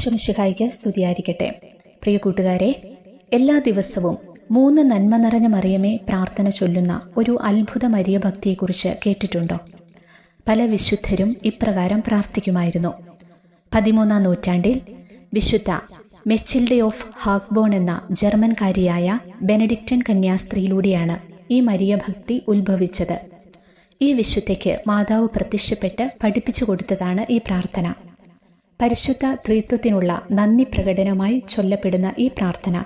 ഈശോ മിശിഹായ്ക്ക് സ്തുതിയായിരിക്കട്ടെ. പ്രിയ കൂട്ടുകാരെ, എല്ലാ ദിവസവും 3 നന്മ നിറഞ്ഞ മറിയമേ പ്രാർത്ഥന ചൊല്ലുന്ന ഒരു അത്ഭുത മരിയ ഭക്തിയെക്കുറിച്ച് കേട്ടിട്ടുണ്ടോ? പല വിശുദ്ധരും ഇപ്രകാരം പ്രാർത്ഥിക്കുമായിരുന്നു. 13-ാം നൂറ്റാണ്ടിൽ വിശുദ്ധ മെച്ചിൽഡെ ഓഫ് ഹാഗ്ബോൺ എന്ന ജർമ്മൻകാരിയായ ബെനഡിക്റ്റൻ കന്യാസ്ത്രീയിലൂടെയാണ് ഈ മരിയ ഭക്തി ഉത്ഭവിച്ചത്. ഈ വിശുദ്ധയ്ക്ക് മാതാവ് പ്രത്യക്ഷപ്പെട്ട് പഠിപ്പിച്ചു കൊടുത്തതാണ് ഈ പ്രാർത്ഥന. പരിശുദ്ധ ത്രിത്വത്തിനുള്ള നന്ദി പ്രകടനമായി ചൊല്ലപ്പെടുന്ന ഈ പ്രാർത്ഥന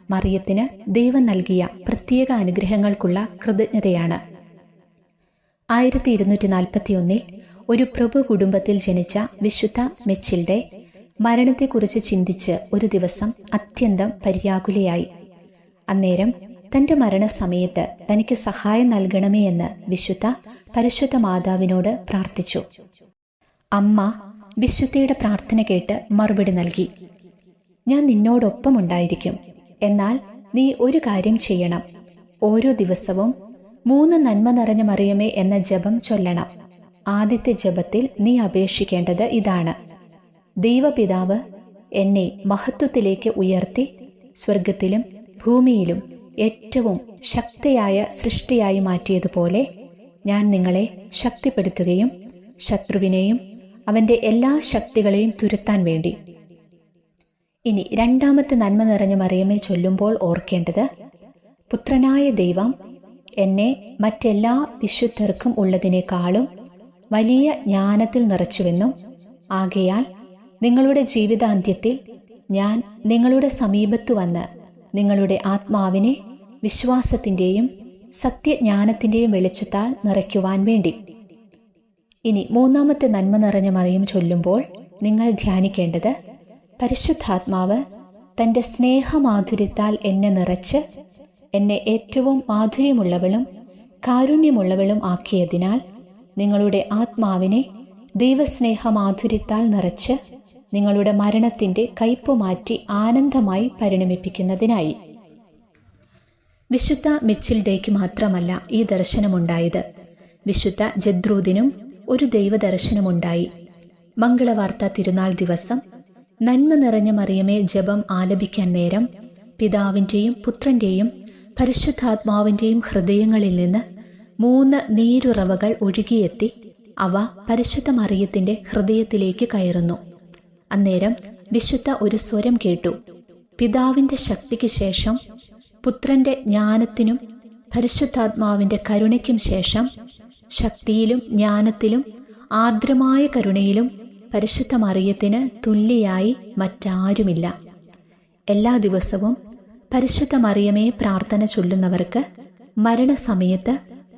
മറിയത്തിന് ദൈവം നൽകിയ പ്രത്യേക അനുഗ്രഹങ്ങൾക്കുള്ള കൃതജ്ഞതയാണ്. 1241 ഒരു പ്രഭു കുടുംബത്തിൽ ജനിച്ച വിശുദ്ധ മെച്ചിൽഡെ മരണത്തെക്കുറിച്ച് ചിന്തിച്ച് ഒരു ദിവസം അത്യന്തം പര്യാകുലയായി. അന്നേരം തന്റെ മരണസമയത്ത് തനിക്ക് സഹായം നൽകണമേ എന്ന് വിശുദ്ധ പരിശുദ്ധ മാതാവിനോട് പ്രാർത്ഥിച്ചു. അമ്മ വിശുദ്ധയുടെ പ്രാർത്ഥന കേട്ട് മറുപടി നൽകി. ഞാൻ നിന്നോടൊപ്പം ഉണ്ടായിരിക്കും. എന്നാൽ നീ ഒരു കാര്യം ചെയ്യണം. ഓരോ ദിവസവും 3 നന്മ നിറഞ്ഞ മറിയമേ എന്ന ജപം ചൊല്ലണം. ആദ്യത്തെ ജപത്തിൽ നീ അപേക്ഷിക്കേണ്ടത് ഇതാണ്: ദൈവപിതാവ് എന്നെ മഹത്വത്തിലേക്ക് ഉയർത്തി സ്വർഗത്തിലും ഭൂമിയിലും ഏറ്റവും ശക്തിയായ സൃഷ്ടിയായി മാറ്റിയതുപോലെ ഞാൻ നിങ്ങളെ ശക്തിപ്പെടുത്തുകയും ശത്രുവിനെയും അവന്റെ എല്ലാ ശക്തികളെയും തുരത്താൻ വേണ്ടി. ഇനി രണ്ടാമത്തെ നന്മ നിറഞ്ഞ മറിയമേ ചൊല്ലുമ്പോൾ ഓർക്കേണ്ടത്: പുത്രനായ ദൈവം എന്നെ മറ്റെല്ലാ വിശുദ്ധർക്കും ഉള്ളതിനേക്കാളും വലിയ ജ്ഞാനത്തിൽ നിറച്ചുവെന്നും ആകയാൽ നിങ്ങളുടെ ജീവിതാന്ത്യത്തിൽ ഞാൻ നിങ്ങളുടെ സമീപത്തു വന്ന് നിങ്ങളുടെ ആത്മാവിനെ വിശ്വാസത്തിൻ്റെയും സത്യജ്ഞാനത്തിൻ്റെയും വെളിച്ചത്താൽ നിറയ്ക്കുവാൻ വേണ്ടി. ഇനി മൂന്നാമത്തെ നന്മ നിറഞ്ഞ മറിയം ചൊല്ലുമ്പോൾ നിങ്ങൾ ധ്യാനിക്കേണ്ടത്: പരിശുദ്ധാത്മാവ് തൻ്റെ സ്നേഹമാധുര്യത്താൽ എന്നെ നിറച്ച് എന്നെ ഏറ്റവും മാധുര്യമുള്ളവളും കാരുണ്യമുള്ളവളും ആക്കിയതിനാൽ നിങ്ങളുടെ ആത്മാവിനെ ദൈവസ്നേഹമാധുര്യത്താൽ നിറച്ച് നിങ്ങളുടെ മരണത്തിൻ്റെ കയ്പ് മാറ്റി ആനന്ദമായി പരിണമിപ്പിക്കുന്നതിനായി. വിശുദ്ധ മെച്ചിൽഡയ്ക്ക് മാത്രമല്ല ഈ ദർശനമുണ്ടായത്. വിശുദ്ധ ജദ്രൂദിനും ഒരു ദൈവദർശനമുണ്ടായി. മംഗളവാർത്ത തിരുനാൾ ദിവസം നന്മ നിറഞ്ഞ മറിയമേ ജപം ആലപിക്കാൻ നേരം പിതാവിൻ്റെയും പുത്രൻ്റെയും പരിശുദ്ധാത്മാവിൻ്റെയും ഹൃദയങ്ങളിൽ നിന്ന് 3 നീരുറവകൾ ഒഴുകിയെത്തി അവ പരിശുദ്ധ മറിയത്തിൻ്റെ ഹൃദയത്തിലേക്ക് കയറുന്നു. അന്നേരം വിശുദ്ധ ഒരു സ്വരം കേട്ടു: പിതാവിൻ്റെ ശക്തിക്ക് ശേഷം പുത്രന്റെ ജ്ഞാനത്തിനും പരിശുദ്ധാത്മാവിൻ്റെ കരുണയ്ക്കും ശേഷം ശക്തിയിലും ജ്ഞാനത്തിലും ആർദ്രമായ കരുണയിലും പരിശുദ്ധ മറിയത്തിന് തുല്യയായി മറ്റാരുമില്ല. എല്ലാ ദിവസവും പരിശുദ്ധ മറിയമേ പ്രാർത്ഥന ചൊല്ലുന്നവർക്ക് മരണസമയത്ത്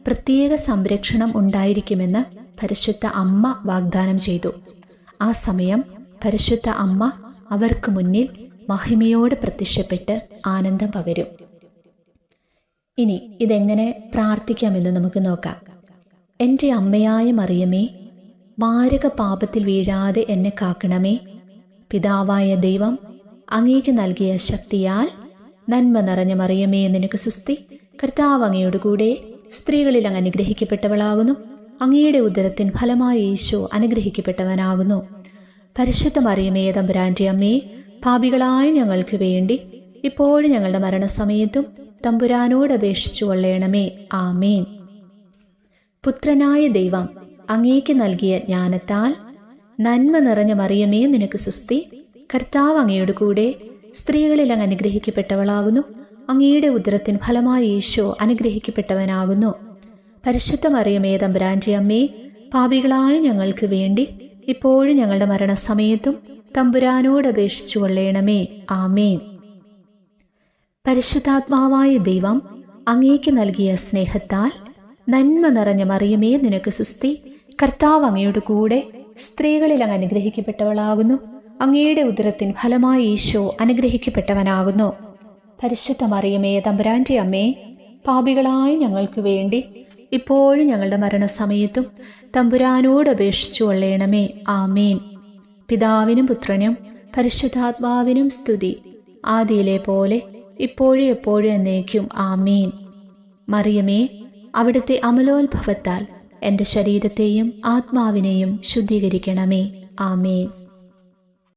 പ്രത്യേക സംരക്ഷണം ഉണ്ടായിരിക്കുമെന്ന് പരിശുദ്ധ അമ്മ വാഗ്ദാനം ചെയ്തു. ആ സമയം പരിശുദ്ധ അമ്മ അവർക്ക് മുന്നിൽ മഹിമയോടെ പ്രത്യക്ഷപ്പെട്ട് ആനന്ദം പകരും. ഇനി ഇതെങ്ങനെ പ്രാർത്ഥിക്കാമെന്ന് നമുക്ക് നോക്കാം. എൻ്റെ അമ്മയായ മറിയമേ, മാരക പാപത്തിൽ വീഴാതെ എന്നെ കാക്കണമേ. പിതാവായ ദൈവം അങ്ങേക്ക് നൽകിയ ശക്തിയാൽ നന്മ നിറഞ്ഞ മറിയമേ നിനക്ക് സുസ്തി. കർത്താവ് അങ്ങയോട് കൂടെ സ്ത്രീകളിൽ അങ്ങ് അനുഗ്രഹിക്കപ്പെട്ടവളാകുന്നു. അങ്ങയുടെ ഉദരത്തിൻ ഫലമായ ഈശോ അനുഗ്രഹിക്കപ്പെട്ടവനാകുന്നു. പരിശുദ്ധ മറിയമേ തമ്പുരാന്റെ അമ്മേ, പാപികളായ ഞങ്ങൾക്ക് വേണ്ടി ഇപ്പോഴും ഞങ്ങളുടെ മരണസമയത്തും തമ്പുരാനോട് അപേക്ഷിച്ചു കൊള്ളണമേ. ആമേൻ. പുത്രനായ ദൈവം അങ്ങേക്ക് നൽകിയ ജ്ഞാനത്താൽ നന്മ നിറഞ്ഞ മറിയമേ നിനക്ക് സുസ്തി. കർത്താവ് അങ്ങയോട് കൂടെ സ്ത്രീകളിൽ അങ്ങ് അനുഗ്രഹിക്കപ്പെട്ടവളാകുന്നു. അങ്ങയുടെ ഉദരത്തിൻ ഫലമായ ഈശോ അനുഗ്രഹിക്കപ്പെട്ടവനാകുന്നു. പരിശുദ്ധ മറിയമേ തമ്പുരാന്റെ അമ്മേ, പാപികളായ ഞങ്ങൾക്ക് വേണ്ടി ഇപ്പോഴും ഞങ്ങളുടെ മരണസമയത്തും തമ്പുരാനോട് അപേക്ഷിച്ചു കൊള്ളണമേ. ആമേൻ. പരിശുദ്ധാത്മാവായ ദൈവം അങ്ങേക്ക് നൽകിയ സ്നേഹത്താൽ നന്മ നിറഞ്ഞ മറിയമേ നിനക്ക് സുസ്തി. കർത്താവ് അങ്ങയോട് കൂടെ സ്ത്രീകളിൽ അങ്ങ് അനുഗ്രഹിക്കപ്പെട്ടവളാകുന്നു. അങ്ങയുടെ ഉദരത്തിൻ ഫലമായ ഈശോ അനുഗ്രഹിക്കപ്പെട്ടവനാകുന്നു. പരിശുദ്ധ മറിയമേ തമ്പുരാന്റെ അമ്മേ, പാപികളായ ഞങ്ങൾക്ക് വേണ്ടി ഇപ്പോഴും ഞങ്ങളുടെ മരണസമയത്തും തമ്പുരാനോട് അപേക്ഷിച്ചു കൊള്ളണമേ. ആമേൻ. പിതാവിനും പുത്രനും പരിശുദ്ധാത്മാവിനും സ്തുതി, ആദിയിലെ പോലെ ഇപ്പോഴും എപ്പോഴും എന്നേക്കും. ആമേൻ. മറിയമേ, അവിടുത്തെ അമലോത്ഭവത്താൽ എൻ്റെ ശരീരത്തെയും ആത്മാവിനെയും ശുദ്ധീകരിക്കണമേ. ആമേൻ.